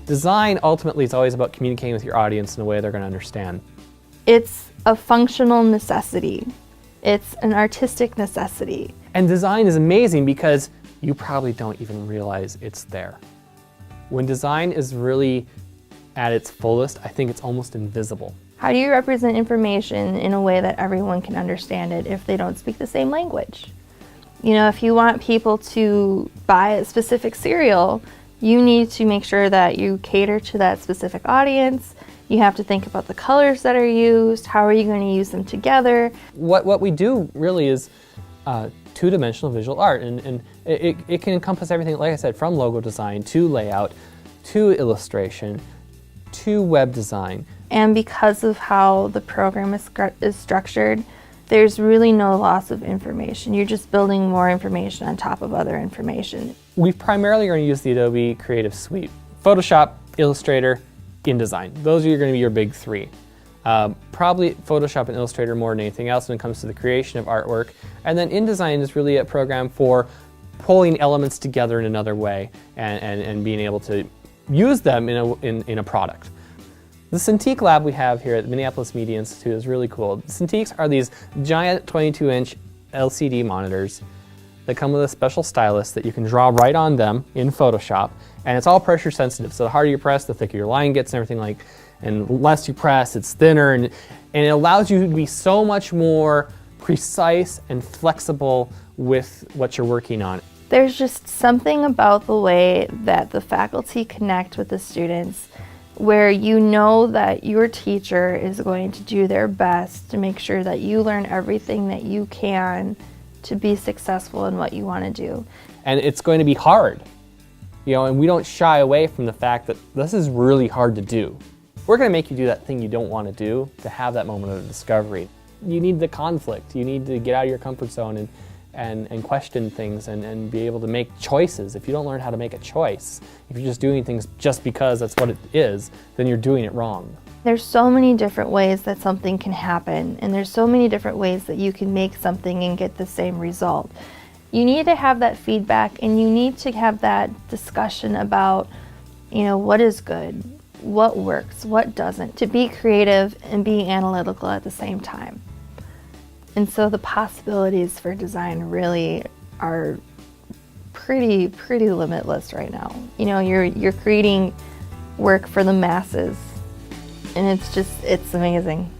Design ultimately is always about communicating with your audience in a way they're going to understand. It's a functional necessity. It's an artistic necessity. And design is amazing because you probably don't even realize it's there. When design is really at its fullest, I think it's almost invisible. How do you represent information in a way that everyone can understand it if they don't speak the same language? You know, if you want people to buy a specific cereal, you need to make sure that you cater to that specific audience. You have to think about the colors that are used. How are you going to use them together? What we do really is two-dimensional visual art, and it can encompass everything, like I said, from logo design to layout, to illustration, to web design. And because of how the program is structured, there's really no loss of information. You're just building more information on top of other information. We primarily are going to use the Adobe Creative Suite. Photoshop, Illustrator, InDesign. Those are going to be your big three. Probably Photoshop and Illustrator more than anything else when it comes to the creation of artwork. And then InDesign is really a program for pulling elements together in another way and being able to use them in a product. The Cintiq lab we have here at the Minneapolis Media Institute is really cool. Cintiqs are these giant 22-inch LCD monitors that come with a special stylus that you can draw right on them in Photoshop, and it's all pressure sensitive, so the harder you press, the thicker your line gets and everything like, and the less you press, it's thinner, and it allows you to be so much more precise and flexible with what you're working on. There's just something about the way that the faculty connect with the students where you know that your teacher is going to do their best to make sure that you learn everything that you can to be successful in what you want to do. And it's going to be hard, you know, and we don't shy away from the fact that this is really hard to do. We're going to make you do that thing you don't want to do to have that moment of discovery. You need the conflict. You need to get out of your comfort zone and question things and be able to make choices. If you don't learn how to make a choice, if you're just doing things just because that's what it is, then you're doing it wrong. There's so many different ways that something can happen, and there's so many different ways that you can make something and get the same result. You need to have that feedback, and you need to have that discussion about, you know, what is good, what works, what doesn't, to be creative and be analytical at the same time. And so the possibilities for design really are pretty limitless right now. You know, you're creating work for the masses, and it's amazing.